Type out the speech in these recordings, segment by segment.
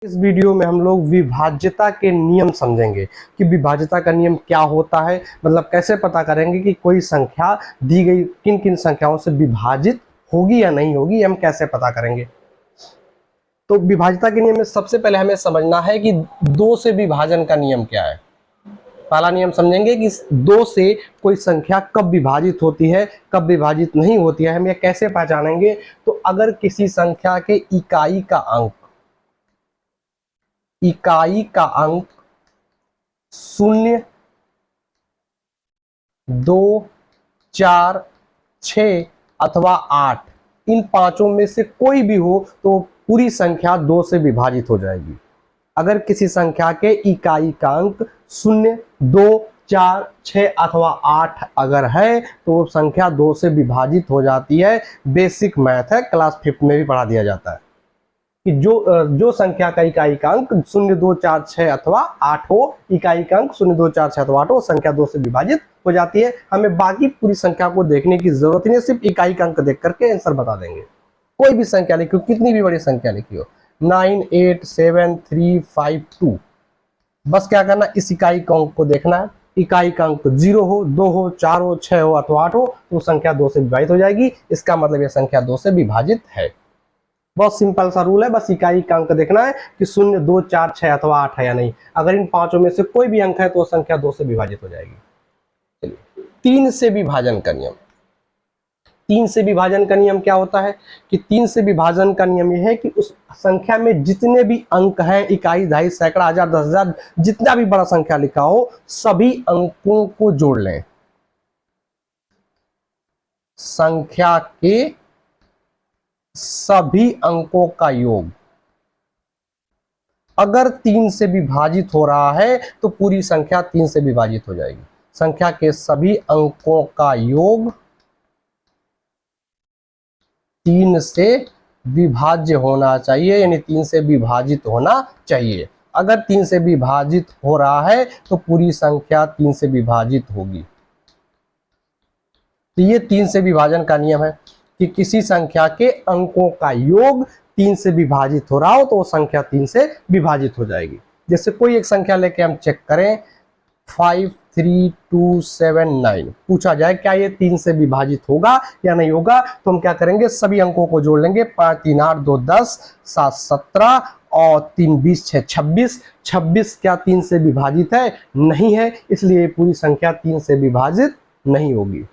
इस वीडियो में हम लोग विभाज्यता के नियम समझेंगे कि विभाज्यता का नियम क्या होता है, मतलब कैसे पता करेंगे कि कोई संख्या दी गई किन किन संख्याओं से विभाजित होगी या नहीं होगी, हम कैसे पता करेंगे। तो विभाज्यता के नियम में सबसे पहले हमें समझना है कि दो से विभाजन का नियम क्या है। पहला नियम समझेंगे कि दो से कोई संख्या कब विभाजित होती है, कब विभाजित नहीं होती है, हम यह कैसे पहचानेंगे। तो अगर किसी संख्या के इकाई का अंक 0, 2, 4, 6 अथवा 8, इन पांचों में से कोई भी हो तो पूरी संख्या 2 से विभाजित हो जाएगी। अगर किसी संख्या के इकाई का अंक 0, 2, 4, 6 अथवा 8 अगर है तो वो संख्या 2 से विभाजित हो जाती है। बेसिक मैथ है, क्लास 5 में भी पढ़ा दिया जाता है कि जो संख्या का इकाई का अंक 0, 2, 4, 6 अथवा 8 हो, इकाई का अंक 0, 2, 4, 6 अथवा 8 हो, संख्या 2 से विभाजित हो जाती है। हमें बाकी पूरी संख्या को देखने की जरूरत नहीं है, सिर्फ इकाई का अंक देख करके आंसर बता देंगे। कोई भी संख्या लिखी हो, कितनी भी बड़ी संख्या लिखी हो, 9, 8, 7, 3, 5, 2, बस क्या करना, इस इकाई का अंक को देखना है। इकाई का अंक 0 हो, 2 हो, 4 हो, 6 हो अथवा 8 हो तो संख्या 2 से विभाजित हो जाएगी। इसका मतलब यह संख्या 2 से विभाजित है। बहुत सिंपल सा रूल है, बस इकाई का अंक देखना है कि 0, 2, 4, 6 अथवा 8 है या नहीं। अगर इन पांचों में से कोई भी अंक है तो संख्या 2 से विभाजित हो जाएगी। चलिए, 3 से विभाजन का नियम। 3 से विभाजन का नियम क्या होता है कि 3 से विभाजन का नियम यह है कि उस संख्या में जितने भी अंक हैं, इकाई, दहाई, सैकड़ा, हजार, 10,000, जितना भी बड़ा संख्या लिखा हो, सभी अंकों को जोड़ लें। संख्या के सभी अंकों का योग अगर 3 से विभाजित हो रहा है तो पूरी संख्या 3 से विभाजित हो जाएगी। संख्या के सभी अंकों का योग 3 से विभाज्य होना चाहिए, यानी 3 से विभाजित होना चाहिए। अगर 3 से विभाजित हो रहा है तो पूरी संख्या 3 से विभाजित होगी। तो ये 3 से विभाजन का नियम है कि किसी संख्या के अंकों का योग 3 से विभाजित हो रहा हो तो वो संख्या 3 से विभाजित हो जाएगी। जैसे कोई एक संख्या लेके हम चेक करें, 53279, पूछा जाए क्या ये 3 से विभाजित होगा या नहीं होगा, तो हम क्या करेंगे, सभी अंकों को जोड़ लेंगे। 5, 3, 8, 2, 10, 7, 17 और 3, 20, 6, 26। 26 क्या 3 से विभाजित है? नहीं है, इसलिए पूरी संख्या 3 से विभाजित नहीं होगी।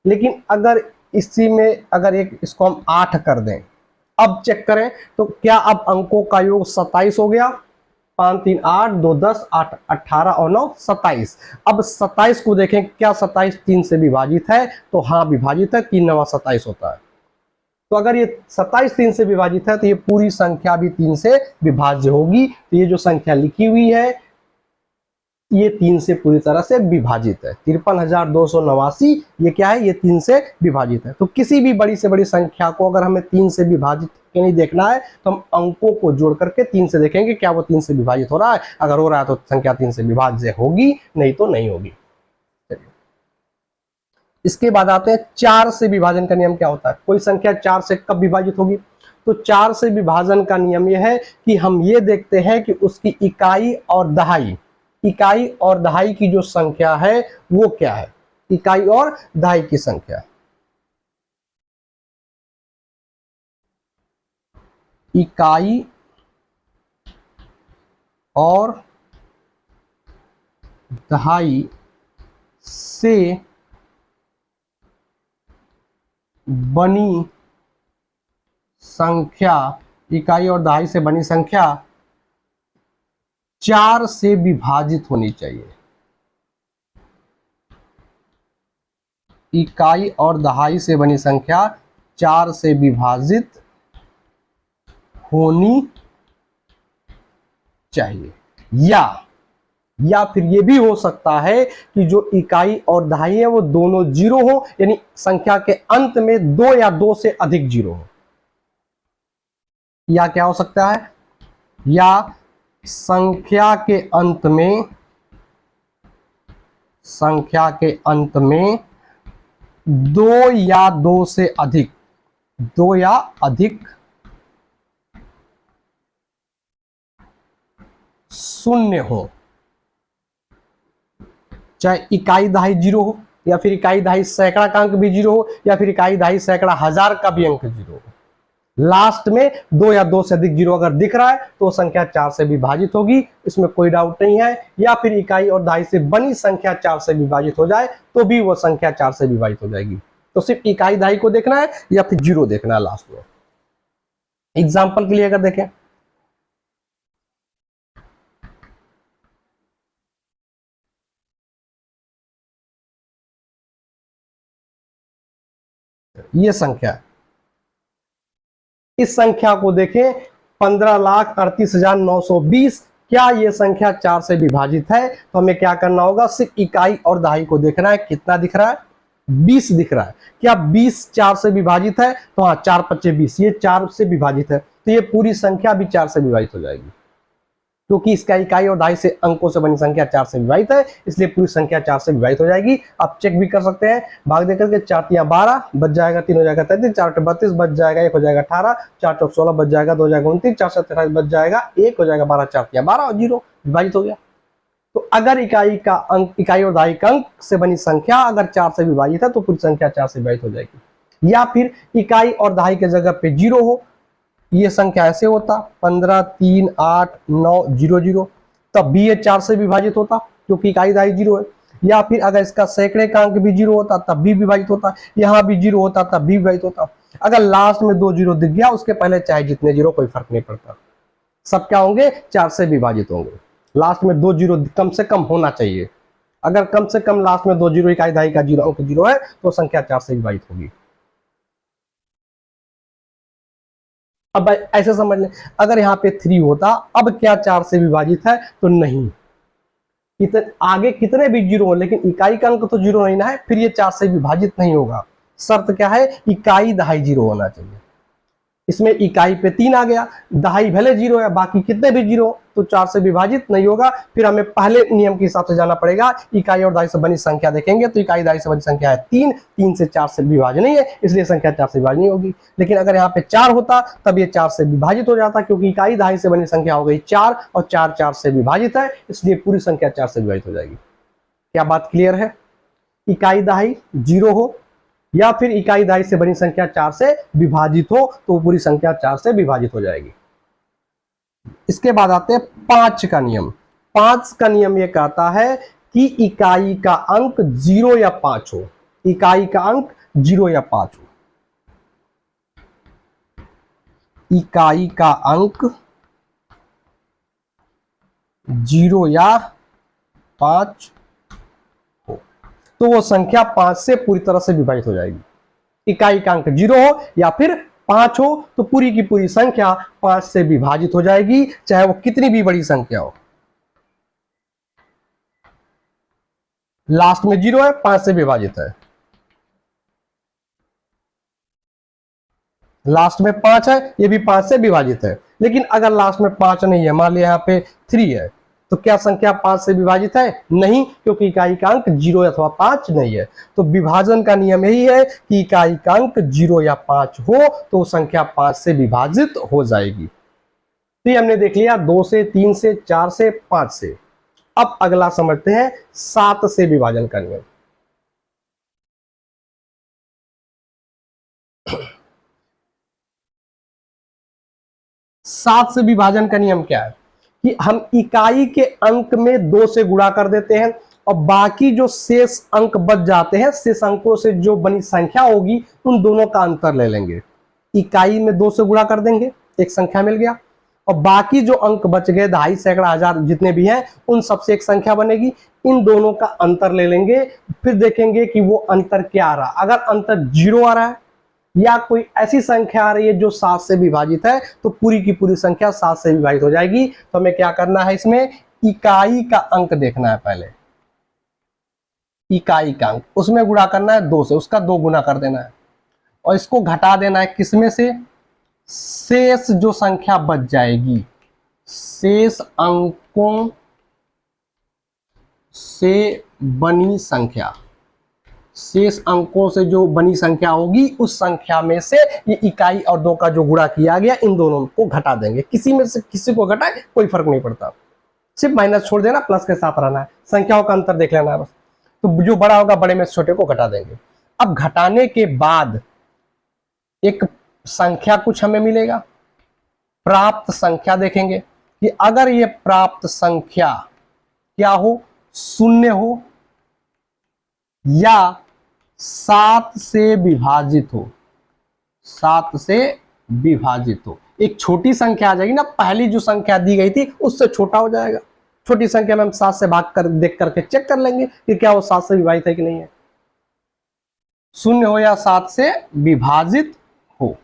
लेकिन अगर इसी में अगर एक इसको हम 8 कर दें, अब चेक करें तो क्या अब अंकों का योग 27 हो गया। 5, 3, 8, 2, 10, 8, 18 और 9, 27। अब 27 को देखें, क्या 27 3 से विभाजित है? तो हाँ, विभाजित है, 3 9 27 होता है। तो अगर ये 27 3 से विभाजित है तो ये पूरी संख्या भी 3 से विभाज्य होगी। तो ये जो संख्या लिखी हुई है ये 3 से पूरी तरह से विभाजित है। 53,289 ये क्या है? ये 3 से विभाजित है। तो किसी भी बड़ी से बड़ी संख्या को अगर हमें 3 से विभाजित नहीं देखना है तो हम अंकों को जोड़ करके 3 से देखेंगे क्या वो 3 से विभाजित हो रहा है। अगर हो रहा है तो संख्या 3 से विभाज्य होगी, नहीं तो नहीं होगी। इसके बाद आते हैं 4 से विभाजन का नियम क्या होता है। कोई संख्या 4 से कब विभाजित होगी? तो 4 से विभाजन का नियम यह है कि हम ये देखते हैं कि उसकी इकाई और दहाई की जो संख्या है वो क्या है। इकाई और दहाई की संख्या, इकाई और दहाई से बनी संख्या, इकाई और दहाई से बनी संख्या 4 से विभाजित होनी चाहिए। इकाई और दहाई से बनी संख्या 4 से विभाजित होनी चाहिए। या फिर ये भी हो सकता है कि जो इकाई और दहाई है वो दोनों 0 हो, यानी संख्या के अंत में 2 या 2 से अधिक 0 हो। या क्या हो सकता है? या संख्या के अंत में 2 या 2 से अधिक, 2 या अधिक शून्य हो, चाहे इकाई दहाई जीरो हो, या फिर इकाई दहाई सैकड़ा का अंक भी जीरो हो, या फिर इकाई दहाई सैकड़ा हजार का भी अंक जीरो हो, लास्ट में दो या दो से अधिक जीरो अगर दिख रहा है तो संख्या 4 से विभाजित होगी, इसमें कोई डाउट नहीं है। या फिर इकाई और दहाई से बनी संख्या 4 से विभाजित हो जाए तो भी वो संख्या 4 से विभाजित हो जाएगी। तो सिर्फ इकाई दहाई को देखना है या फिर जीरो देखना है लास्ट में। एग्जाम्पल के लिए अगर देखें, ये संख्या है, इस संख्या को देखें 15,38,920, क्या ये संख्या 4 से विभाजित है? तो हमें क्या करना होगा, सिर्फ इकाई और दहाई को देखना है। कितना दिख रहा है? 20 दिख रहा है। क्या 20 4 से विभाजित है? तो हाँ, 4 5 20, ये 4 से विभाजित है, तो ये पूरी संख्या भी 4 से विभाजित हो जाएगी, क्योंकि इसका इकाई और दहाई से अंकों से बनी संख्या 4 से विभाजित है, इसलिए पूरी संख्या 4 से विभाजित हो जाएगी। आप चेक भी कर सकते हैं, भाग देकर के 4 तियां 12 बच जाएगा, 3 हो जाएगा 33, 4 8 32 बच जाएगा, 1 हो जाएगा 18, 4 चौक 16 बच जाएगा, 2 हो जाएगा 29, 4 7 28 बच जाएगा, 1 हो जाएगा 12, 4 तियां 12 और 0 विभाजित हो गया। तो अगर इकाई का अंक, इकाई और दहाई का अंक से बनी संख्या अगर 4 से विभाजित है तो पूरी संख्या 4 से विभाजित हो जाएगी। या फिर इकाई और दहाई के जगह पे 0 हो, ये संख्या ऐसे होता 15 3 8 9 0 0, तब भी ये 4 से विभाजित होता क्योंकि इकाई दहाई 0 है। या फिर अगर इसका सैकड़े का अंक भी 0 होता तब भी विभाजित होता, यहाँ भी 0 होता तब भी विभाजित होता। अगर लास्ट में 2 0 दिख गया, उसके पहले चाहे जितने 0 कोई फर्क नहीं पड़ता, सब क्या होंगे, 4 से विभाजित होंगे। लास्ट में 2 0 कम से कम होना चाहिए, अगर कम से कम लास्ट में 2 0 इकाई दहाई का 0 अंक 0 है तो संख्या 4 से विभाजित होगी। अब ऐसे समझ लें, अगर यहाँ पे 3 होता, अब क्या 4 से विभाजित है? तो नहीं, आगे कितने भी 0 हो, लेकिन इकाई का अंक तो 0 नहीं ना है, फिर ये 4 से विभाजित नहीं होगा। शर्त क्या है, इकाई दहाई 0 होना चाहिए। इसमें इकाई पे 3 आ गया, दहाई भले 0 है, बाकी कितने भी 0 तो 4 से विभाजित नहीं होगा। फिर हमें पहले नियम के हिसाब से जाना पड़ेगा, इकाई और दहाई से बनी संख्या देखेंगे तो इकाई दहाई से बनी संख्या है 3, 3 से 4 से विभाजन नहीं है, इसलिए संख्या 4 से विभाजन नहीं होगी। लेकिन अगर यहाँ पे 4 होता तब ये 4 से विभाजित हो जाता, क्योंकि इकाई दहाई से बनी संख्या हो गई 4 और 4 4 से विभाजित है, इसलिए पूरी संख्या 4 से विभाजित हो जाएगी। क्या बात क्लियर है? इकाई दहाई 0 हो या फिर इकाई दहाई से बनी संख्या 4 से विभाजित हो तो पूरी संख्या 4 से विभाजित हो जाएगी। इसके बाद आते हैं 5 का नियम। 5 का नियम यह कहता है कि इकाई का अंक 0 या 5 हो, इकाई का अंक 0 या 5 हो, इकाई का अंक 0 या 5 हो तो वो संख्या 5 से पूरी तरह से विभाजित हो जाएगी। इकाई का अंक 0 हो या फिर 5 हो तो पूरी की पूरी संख्या 5 से विभाजित हो जाएगी, चाहे वो कितनी भी बड़ी संख्या हो। लास्ट में 0 है, 5 से विभाजित है, लास्ट में 5 है, ये भी 5 से विभाजित है। लेकिन अगर लास्ट में 5 नहीं है, मान लिया यहाँ पे 3 है, तो क्या संख्या 5 से विभाजित है? नहीं, क्योंकि इकाई का अंक 0 अथवा 5 नहीं है। तो विभाजन का नियम यही है कि इकाई का अंक 0 या 5 हो तो संख्या 5 से विभाजित हो जाएगी। तो ये हमने देख लिया 2 से, 3 से, 4 से, 5 से। अब अगला समझते हैं 7 से विभाजन का नियम। सात से विभाजन का नियम क्या है कि हम इकाई के अंक में 2 से गुणा कर देते हैं और बाकी जो शेष अंक बच जाते हैं, शेष अंकों से जो बनी संख्या होगी उन दोनों का अंतर ले लेंगे। इकाई में 2 से गुणा कर देंगे, एक संख्या मिल गया, और बाकी जो अंक बच गए, दहाई सैकड़ा हजार जितने भी हैं, उन सबसे एक संख्या बनेगी, इन दोनों का अंतर ले लेंगे। फिर देखेंगे कि वो अंतर क्या आ रहा। अगर अंतर 0 आ रहा है या कोई ऐसी संख्या आ रही है जो 7 से विभाजित है तो पूरी की पूरी संख्या 7 से विभाजित हो जाएगी। तो हमें क्या करना है, इसमें इकाई का अंक देखना है। पहले इकाई का अंक, उसमें गुणा करना है 2 से, उसका 2 गुना कर देना है और इसको घटा देना है किसमें से, शेष जो संख्या बच जाएगी, शेष अंकों से बनी संख्या, शेष अंकों से जो बनी संख्या होगी उस संख्या में से ये इकाई और 2 का जो गुणा किया गया इन दोनों को घटा देंगे। किसी में से किसी को घटाए कोई फर्क नहीं पड़ता। सिर्फ माइनस छोड़ देना, प्लस के साथ रहना है, संख्याओं का अंतर देख लेना है बस। तो जो बड़ा होगा बड़े में से छोटे को घटा देंगे। अब घटाने के बाद एक संख्या कुछ हमें मिलेगा, प्राप्त संख्या देखेंगे कि अगर ये प्राप्त संख्या क्या हो, शून्य हो या 7 से विभाजित हो, 7 से विभाजित हो। एक छोटी संख्या आ जाएगी ना, पहली जो संख्या दी गई थी उससे छोटा हो जाएगा। छोटी संख्या में हम 7 से भाग कर देख करके चेक कर लेंगे कि क्या वो 7 से विभाजित है कि नहीं है। शून्य हो या 7 से विभाजित हो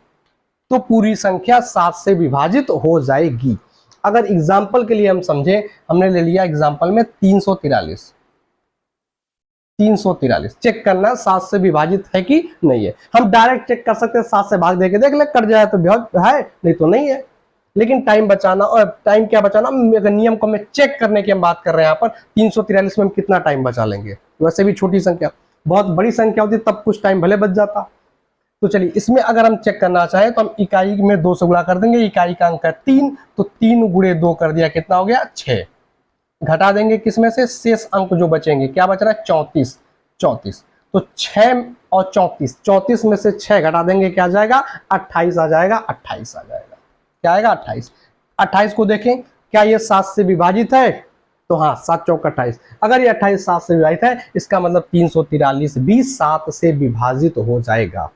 तो पूरी संख्या 7 से विभाजित हो जाएगी। अगर एग्जाम्पल के लिए हम समझे, हमने ले लिया एग्जाम्पल में 343, 343 चेक करना 7 से विभाजित है कि नहीं है। हम डायरेक्ट चेक कर सकते हैं, 7 से भाग देके देख ले, कट जाए तो है, नहीं तो नहीं है। लेकिन टाइम बचाना, और टाइम क्या बचाना, अगर नियम को हमें चेक करने की हम बात कर रहे हैं यहाँ पर, 343 में हम कितना टाइम बचा लेंगे। वैसे भी छोटी संख्या, बहुत बड़ी संख्या होती तब कुछ टाइम भले बच जाता। तो चलिए इसमें अगर हम चेक करना चाहें तो हम इकाई में 2 से गुणा कर देंगे, इकाई का अंक है 3, तो 3 गुणे 2 कर दिया, कितना हो गया 6। घटा देंगे किसमें से, शेष अंक जो बचेंगे, क्या बच रहा है 34, 34, तो 6 और 34, 34 में से 6 घटा देंगे, क्या आ जाएगा 28 आ जाएगा, 28 आ जाएगा, क्या आएगा 28। 28 को देखें, क्या ये 7 से विभाजित है, तो हाँ 7 चौक 28। अगर ये 28 7 से विभाजित है, इसका मतलब 343 भी 7 से विभाजित हो जाएगा।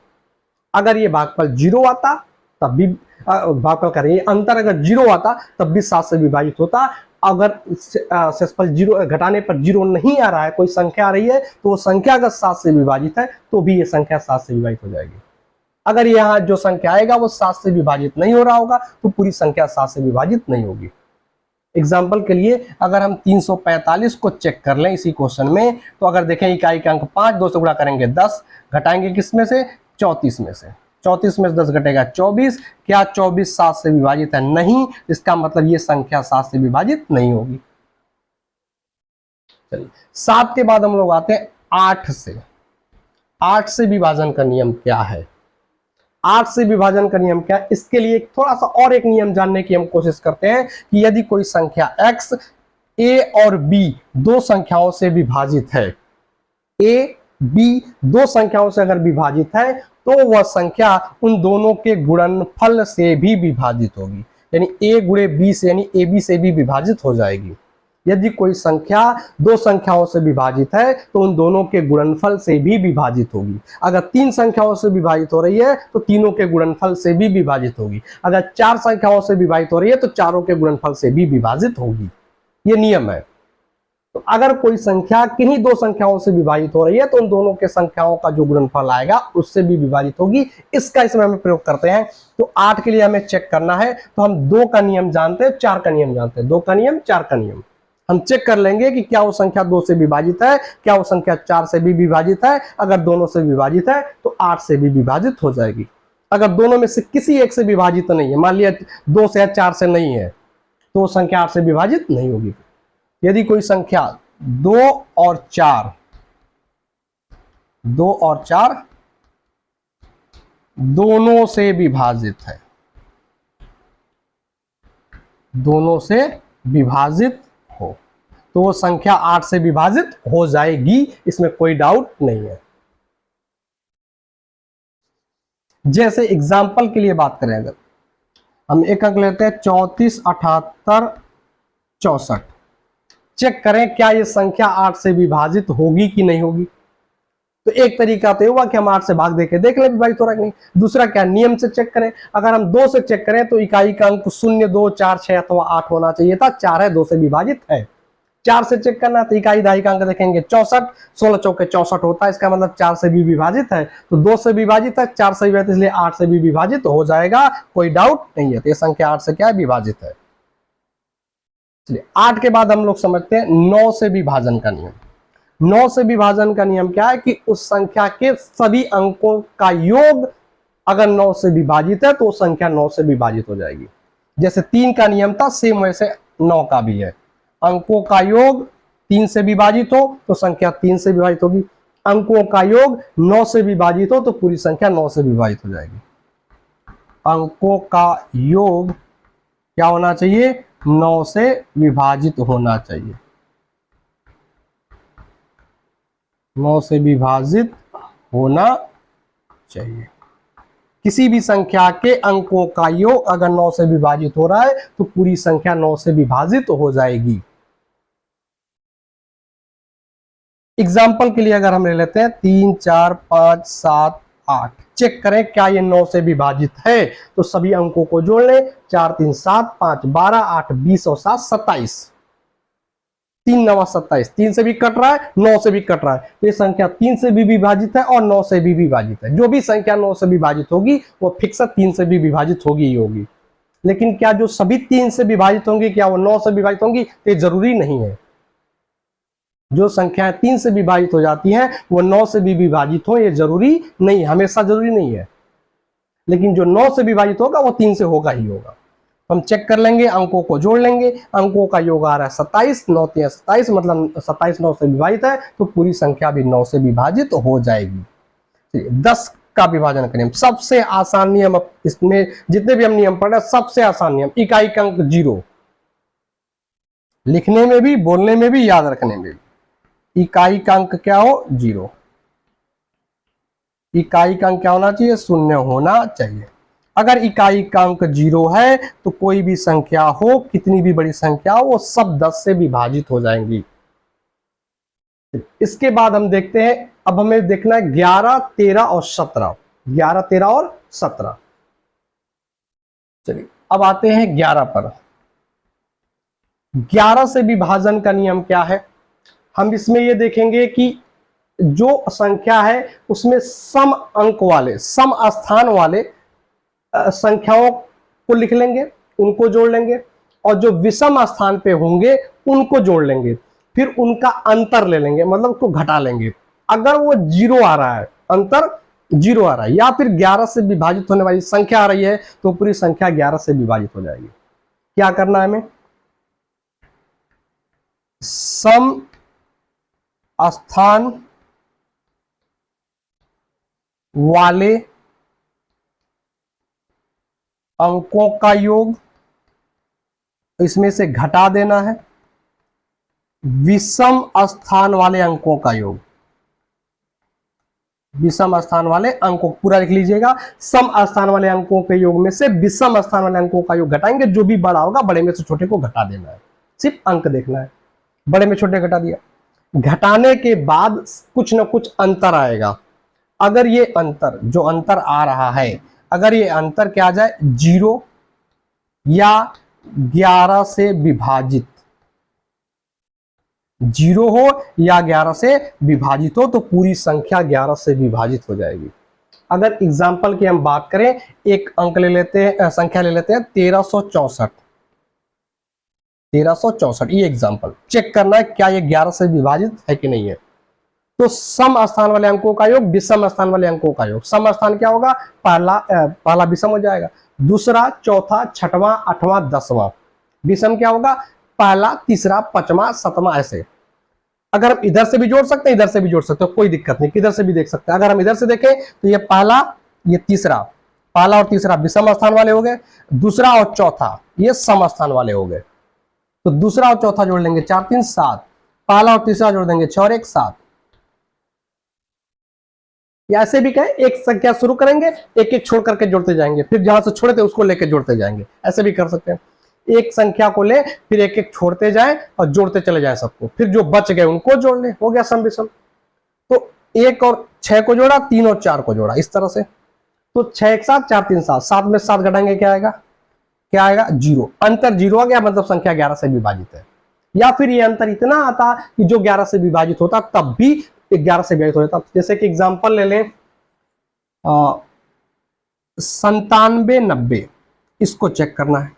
अगर ये भागफल 0 आता तब भी भागफल कर रही है, अंतर अगर 0 आता तब भी 7 से विभाजित होता। अगर शेषफल 0 घटाने पर 0 नहीं आ रहा है, कोई संख्या आ रही है, तो वो संख्या अगर 7 से विभाजित है तो भी ये संख्या 7 से विभाजित हो जाएगी। अगर यहाँ जो संख्या आएगा वो 7 से विभाजित नहीं हो रहा होगा तो पूरी संख्या 7 से विभाजित नहीं होगी। एग्जाम्पल के लिए अगर हम 345 को चेक कर लें इसी क्वेश्चन में, तो अगर देखें इकाई का अंक 5, 2 से गुणा करेंगे 10, घटाएंगे किसमें से 34 में से, 34 में से 10 घटेगा 24, क्या 24 7 से विभाजित है, नहीं, इसका मतलब ये संख्या 7 से विभाजित नहीं होगी। चलिए 7 के बाद हम लोग आते हैं 8 से। 8 से विभाजन का नियम क्या है, 8 से विभाजन का नियम क्या है, इसके लिए थोड़ा सा और एक नियम जानने की हम कोशिश करते हैं कि यदि कोई संख्या x a और b दो संख्याओं से विभाजित है, a b दो संख्याओं से अगर विभाजित है तो वह संख्या उन दोनों के गुणनफल से भी विभाजित होगी, यानी a गुणे b से, यानी ab से भी विभाजित हो जाएगी। यदि कोई संख्या दो संख्याओं से विभाजित है तो उन दोनों के गुणनफल से भी विभाजित होगी। अगर 3 संख्याओं से विभाजित हो रही है तो तीनों के गुणनफल से भी विभाजित होगी। अगर 4 संख्याओं से विभाजित हो रही है तो चारों के गुणनफल से भी विभाजित होगी। ये नियम है। तो अगर कोई संख्या किन्हीं 2 संख्याओं से विभाजित हो रही है तो उन दोनों के संख्याओं का जो गुणनफल आएगा उससे भी विभाजित होगी। इसका इसमें हम प्रयोग करते हैं। तो 8 के लिए हमें चेक करना है तो हम 2 का नियम जानते हैं, 4 का नियम जानते हैं। 2 का नियम, 4 का नियम हम चेक कर लेंगे कि क्या वो संख्या 2 से विभाजित है, क्या वो संख्या 4 से भी विभाजित है। अगर दोनों से विभाजित है तो 8 से भी विभाजित हो जाएगी। अगर दोनों में से किसी एक से विभाजित नहीं है, मान लिया 2 से या 4 से नहीं है, तो वो संख्या 8 से विभाजित नहीं होगी। यदि कोई संख्या 2 और 4 दोनों से विभाजित है, दोनों से विभाजित हो तो वो संख्या 8 से विभाजित हो जाएगी, इसमें कोई डाउट नहीं है। जैसे एग्जाम्पल के लिए बात करें, अगर हम एक अंक लेते हैं 34 78 64, चेक करें क्या ये संख्या 8 से विभाजित होगी कि नहीं होगी। तो एक तरीका तो हुआ कि हम 8 से भाग देके देख लें विभाजित हो रहा है कि नहीं। दूसरा क्या, नियम से चेक करें। अगर हम 2 से चेक करें तो इकाई का अंक 0 2 4 6 अथवा 8 होना चाहिए था, 4 है, 2 से विभाजित है। 4 से चेक करना तो इकाई दहाई का अंक देखेंगे 64, 16 चौके 64 होता है, इसका मतलब 4 से भी विभाजित है। तो 2 से विभाजित है, 4 से विभाजित, इसलिए 8 से भी विभाजित हो जाएगा, कोई डाउट नहीं है। तो ये संख्या 8 से क्या है, विभाजित है। चलिए 8 के बाद हम लोग समझते हैं 9 से विभाजन का नियम। 9 से विभाजन का नियम क्या है कि उस संख्या के सभी अंकों का योग अगर 9 से विभाजित है तो संख्या 9 से विभाजित हो जाएगी। जैसे 3 का नियम था, सेम वैसे 9 का भी है। अंकों का योग 3 से विभाजित हो तो संख्या 3 से विभाजित होगी। अंकों का योग 9 से विभाजित हो तो पूरी संख्या 9 से विभाजित हो जाएगी। अंकों का योग क्या होना चाहिए, 9 से विभाजित होना चाहिए, 9 से विभाजित होना चाहिए। किसी भी संख्या के अंकों का योग अगर 9 से विभाजित हो रहा है तो पूरी संख्या 9 से विभाजित हो जाएगी। एग्जाम्पल के लिए अगर हम ले लेते हैं 3, 4, 5, 7, 8, चेक करें क्या ये 9 से विभाजित है, तो सभी अंकों को जोड़ लें। 4, 3, 7, 5, 12, 8, 20 और 7, 27, 3 9 27, 3 से भी कट रहा है, 9 से भी कट रहा है, तो ये संख्या 3 से भी विभाजित है और 9 से भी विभाजित है। जो भी संख्या 9 से विभाजित होगी वो फिक्स 3 से भी विभाजित होगी ही होगी। लेकिन क्या जो सभी 3 से विभाजित होंगी क्या वो 9 से विभाजित होंगी, तो ये जरूरी नहीं है। जो संख्याएं 3 से विभाजित हो जाती हैं वो 9 से भी विभाजित हो, ये जरूरी नहीं, हमेशा जरूरी नहीं है। लेकिन जो 9 से विभाजित होगा वो 3 से होगा ही होगा। हम चेक कर लेंगे, अंकों को जोड़ लेंगे, अंकों का योग आ रहा है 27, 9 3 27, मतलब 27 9 से विभाजित है तो पूरी संख्या भी 9 से विभाजित हो जाएगी। 10 का विभाजन करें, सबसे आसान नियम, इसमें जितने भी हम नियम पढ़ रहे हैं सबसे आसान नियम, इकाई का अंक 0, लिखने में भी, बोलने में भी, याद रखने में भी। इकाई का अंक क्या हो, 0। इकाई का अंक क्या होना चाहिए, 0 होना चाहिए। अगर इकाई का अंक 0 है तो कोई भी संख्या हो, कितनी भी बड़ी संख्या हो, वो सब 10 से विभाजित हो जाएंगी। इसके बाद हम देखते हैं, अब हमें देखना है 11, 13 और 17, 11, 13 और 17। चलिए अब आते हैं 11 पर। 11 से विभाजन का नियम क्या है, हम इसमें ये देखेंगे कि जो संख्या है उसमें सम अंक वाले, सम स्थान वाले संख्याओं को लिख लेंगे, उनको जोड़ लेंगे, और जो विषम स्थान पे होंगे उनको जोड़ लेंगे, फिर उनका अंतर ले लेंगे, मतलब उसको घटा लेंगे। अगर वो 0 आ रहा है, अंतर 0 आ रहा है, या फिर 11 से विभाजित होने वाली संख्या आ रही है तो पूरी संख्या 11 से विभाजित हो जाएगी। क्या करना है हमें, सम स्थान वाले अंकों का योग इसमें से घटा देना है, विषम स्थान वाले अंकों का योग, विषम स्थान वाले अंकों पूरा लिख लीजिएगा। सम स्थान वाले अंकों के योग में से विषम स्थान वाले अंकों का योग घटाएंगे, जो भी बड़ा होगा बड़े में से छोटे को घटा देना है, सिर्फ अंक देखना है। बड़े में छोटे घटा दिया, घटाने के बाद कुछ ना कुछ अंतर आएगा। अगर ये अंतर, जो अंतर आ रहा है, अगर ये अंतर क्या आ जाए 0 या 11 से विभाजित, 0 हो या 11 से विभाजित हो तो पूरी संख्या 11 से विभाजित हो जाएगी। अगर एग्जाम्पल की हम बात करें, एक अंक ले लेते हैं, संख्या ले लेते हैं 1364, 1364, ये एग्जाम्पल चेक करना है क्या ये 11 से विभाजित है कि नहीं है। तो सम स्थान वाले अंकों का योग विषम स्थान वाले अंकों का योग, सम स्थान क्या होगा, पहला विषम हो जाएगा, दूसरा, चौथा, छठवां, आठवां, 10वां। विषम क्या होगा, पहला, तीसरा, पांचवा, 7वां, ऐसे। अगर हम इधर से भी जोड़ सकते हैं, इधर से भी जोड़ सकते हो, कोई दिक्कत नहीं, किधर से भी देख सकते हैं। अगर हम इधर से देखें तो ये पहला, ये तीसरा, पहला और तीसरा विषम स्थान वाले हो गए, दूसरा और चौथा ये सम स्थान वाले हो गए। तो दूसरा और चौथा जोड़ लेंगे, 4 3 7, पहला और तीसरा जोड़ देंगे, 6 और 1 7। या ऐसे भी कहें, एक संख्या शुरू करेंगे, एक एक छोड़ करके जोड़ते जाएंगे, फिर जहां से छोड़े थे उसको लेके जोड़ते जाएंगे, ऐसे भी कर सकते हैं। एक संख्या को ले, फिर एक एक छोड़ते जाएं और जोड़ते चले जाएं सबको, फिर जो बच गए उनको जोड़ ले, हो गया सम विषम। तो 1 और 6 को जोड़ा, 3 और 4 को जोड़ा, इस तरह से। तो 6 1 7, 4 3 7, 7 में 7 घटाएंगे, क्या आएगा, क्या आएगा, 0। अंतर 0 आ गया, मतलब संख्या 11 से विभाजित है। या फिर ये अंतर इतना आता कि जो 11 से विभाजित होता तब भी 11 से विभाजित हो जाता। जैसे कि एग्जांपल ले लें 97 90, इसको चेक करना है,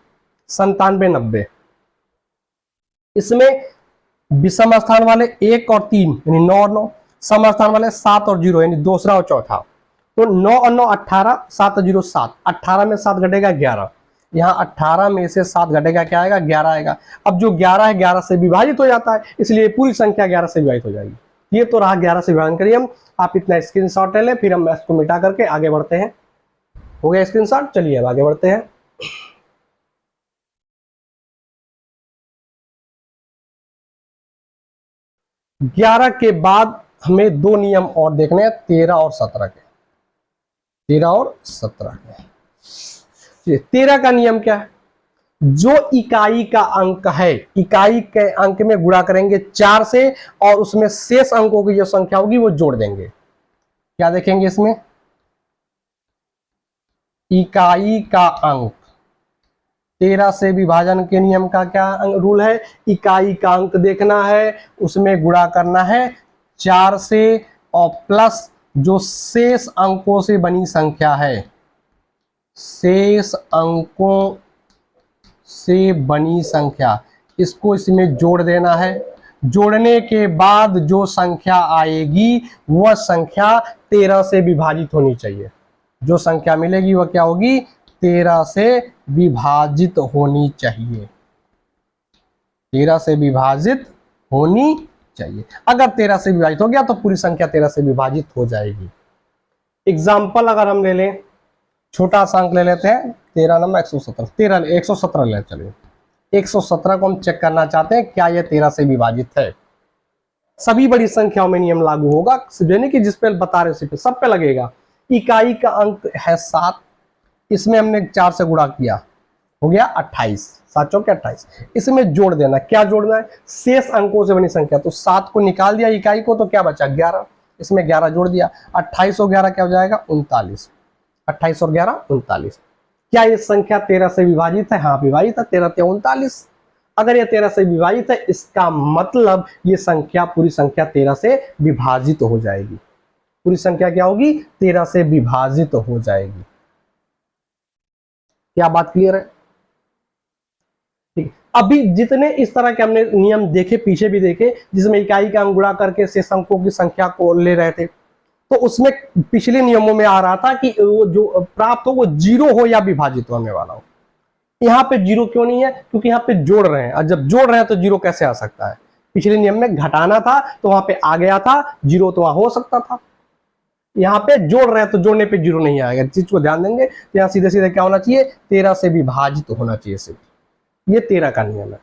97 90, इसमें विषम स्थान वाले 1 और 3 यानी 9 और 9, सम स्थान वाले 7 और 0 यानी दूसरा और चौथा। तो 9 और 9 18, 7 और 0 7, 18 में 7 घटेगा 11, यहाँ 18 में से 7 घटेगा, क्या आएगा, 11 आएगा। अब जो 11 है 11 से विभाजित हो जाता है, इसलिए पूरी संख्या 11 से विभाजित हो जाएगी। ये तो रहा 11 से विभाजन करिए हम। आप इतना स्क्रीनशॉट ले लें, फिर हम इसको मिटा करके आगे बढ़ते हैं। हो गया स्क्रीनशॉट, चलिए अब आगे बढ़ते हैं। 11 के बाद हमें दो नियम और देखने हैं, 13 और 17 के। 13 और 17 के। 13 का नियम क्या है? जो इकाई का अंक है, इकाई के अंक में गुणा करेंगे 4 से और उसमें शेष अंकों की जो संख्या होगी वो जोड़ देंगे। क्या देखेंगे इसमें? इकाई का अंक, 13 से विभाजन के नियम का क्या रूल है? इकाई का अंक देखना है, उसमें गुणा करना है 4 से और प्लस जो शेष अंकों से बनी संख्या है, शेष अंकों से बनी संख्या, इसको इसमें जोड़ देना है। जोड़ने के बाद जो संख्या आएगी वह संख्या 13 से विभाजित होनी चाहिए। जो संख्या मिलेगी वह क्या होगी? 13 से विभाजित होनी चाहिए। 13 से विभाजित होनी चाहिए। अगर 13 से विभाजित हो गया तो पूरी संख्या 13 से विभाजित हो जाएगी। एग्जाम्पल अगर हम ले लें, छोटा सा अंक ले लेते हैं, 13 नंबर 117 ले चलिए। 117 को हम चेक करना चाहते हैं क्या यह 13 से विभाजित है। सभी बड़ी संख्याओं में नियम लागू होगा, यानी कि जिस पे बता रहे उसी पे सब पे लगेगा। इकाई का अंक है 7, इसमें हमने 4 से गुणा किया, हो गया 28, 7 चौके 28। इसमें जोड़ देना, क्या जोड़ना है? शेष अंकों से बनी संख्या। तो 7 को निकाल दिया इकाई को, तो क्या बचा? 11। इसमें 11 जोड़ दिया, 28 और 11 क्या हो जाएगा? 39। 28 और 11 39। क्या ये संख्या 13 से विभाजित है? हाँ विभाजित है, 13 ते 39। अगर ये 13 से विभाजित है, इसका मतलब ये संख्या, पूरी संख्या 13 से विभाजित हो जाएगी। पूरी संख्या क्या होगी? 13 से विभाजित हो जाएगी। क्या बात क्लियर है? ठीक। अभी जितने इस तरह के हमने नियम देखे, पीछे भी देखे, जिसमें इकाई का अंक गुणा करके शेष अंकों की संख्या को ले रहे थे, तो उसमें पिछले नियमों में आ रहा था कि वो जो प्राप्त हो वो 0 हो या विभाजित होने वाला हो। यहाँ पे 0 क्यों नहीं है? क्योंकि यहाँ पे जोड़ रहे हैं, और जब जोड़ रहे हैं तो 0 कैसे आ सकता है? पिछले नियम में घटाना था तो वहां पे आ गया था, 0 तो वहां हो सकता था। यहाँ पे जोड़ रहे हैं तो जोड़ने पे 0 नहीं आएगा। चीज को ध्यान देंगे, तो यहाँ सीधे सीधे क्या होना चाहिए? 13 से विभाजित होना चाहिए सिर्फ। ये 13 का नियम है।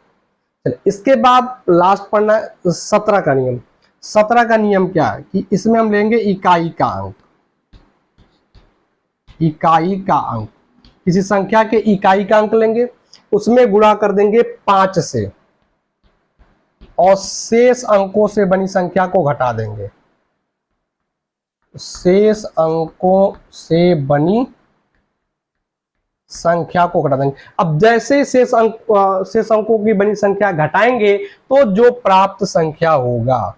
चलिए इसके बाद लास्ट पढ़ना है 17 का नियम। 17 का नियम क्या है कि इसमें हम लेंगे इकाई का अंक। इकाई का अंक, किसी संख्या के इकाई का अंक लेंगे, उसमें गुणा कर देंगे 5 से और शेष अंकों से बनी संख्या को घटा देंगे। शेष अंकों से बनी संख्या को घटा देंगे। अब जैसे शेष अंकों की बनी संख्या घटाएंगे तो जो प्राप्त संख्या होगा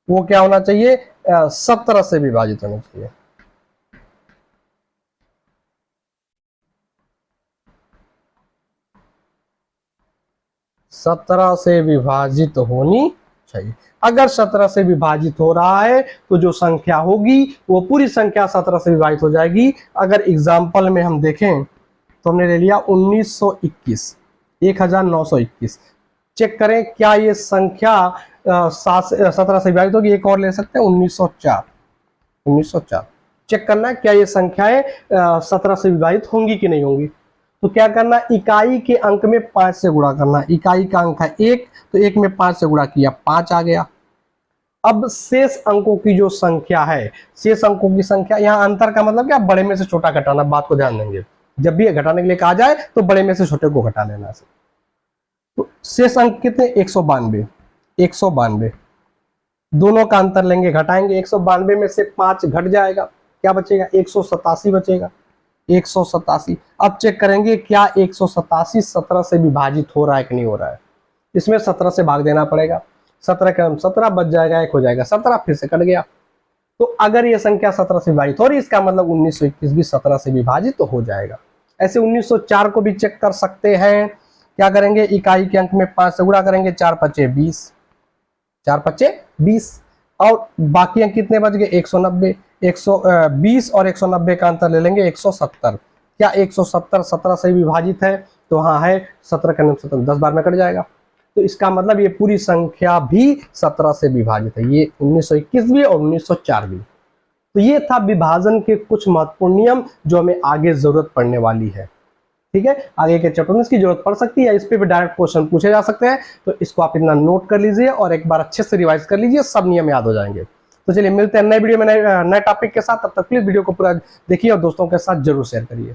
वो क्या होना चाहिए? 17 से विभाजित होना चाहिए। सत्रह से विभाजित होनी चाहिए। अगर 17 से विभाजित हो रहा है तो जो संख्या होगी वो पूरी संख्या 17 से विभाजित हो जाएगी। अगर एग्जाम्पल में हम देखें तो हमने ले लिया 1921, 1921। चेक करें क्या ये संख्या 17 से विभाजित होगी। एक और ले सकते हैं 1904। 1904 चेक करना है क्या ये संख्याएं 17 से विभाजित होंगी कि नहीं होंगी। तो क्या करना? इकाई के अंक में 5 से गुणा करना। इकाई का अंक है 1, तो 1 में 5 से गुणा किया, 5 आ गया। अब शेष अंकों की जो संख्या है, शेष अंकों की संख्या, यहाँ अंतर का मतलब क्या? बड़े में से छोटा घटाना। बात को ध्यान देंगे, जब भी घटाने के लिए कहा जाए तो बड़े में से छोटे को घटा लेना। तो शेष अंक कितने? 192। 192 दोनों का अंतर लेंगे, घटाएंगे। 192 में से 5 घट जाएगा, क्या बचेगा? 187 बचेगा। 187। अब चेक करेंगे क्या 187 17 से विभाजित हो रहा है कि नहीं हो रहा है। इसमें 17 से भाग देना पड़ेगा। 17 का 17 बच जाएगा, 1 हो जाएगा 17, फिर से कट गया। तो अगर ये संख्या 17 से विभाजित हो रही है, इसका मतलब 1921 भी 17 से विभाजित तो हो जाएगा। ऐसे 1904 को भी चेक कर सकते हैं। क्या करेंगे? इकाई के अंक में 5 से गुणा करेंगे, 4 पचे 20, 4 पचे 20, और बाकी अंक कितने बच गए? 190। 120 और 190 का अंतर ले लेंगे 170। क्या 170 17 से विभाजित है? तो हाँ है। 17 का 17 10 बार में कट जाएगा। तो इसका मतलब ये पूरी संख्या भी 17 से विभाजित है। ये 1921 भी और 1904 भी। तो ये था विभाजन के कुछ महत्वपूर्ण नियम जो हमें आगे जरूरत पड़ने वाली है। ठीक है, आगे के चैप्टर में इसकी जरूरत पड़ सकती है, इस पे भी डायरेक्ट क्वेश्चन पूछे जा सकते हैं, तो इसको आप इतना नोट कर लीजिए और एक बार अच्छे से रिवाइज कर लीजिए, सब नियम याद हो जाएंगे। तो चलिए मिलते हैं नए वीडियो में नए टॉपिक के साथ, तब तक प्लीज वीडियो को पूरा देखिए और दोस्तों के साथ जरूर शेयर करिए।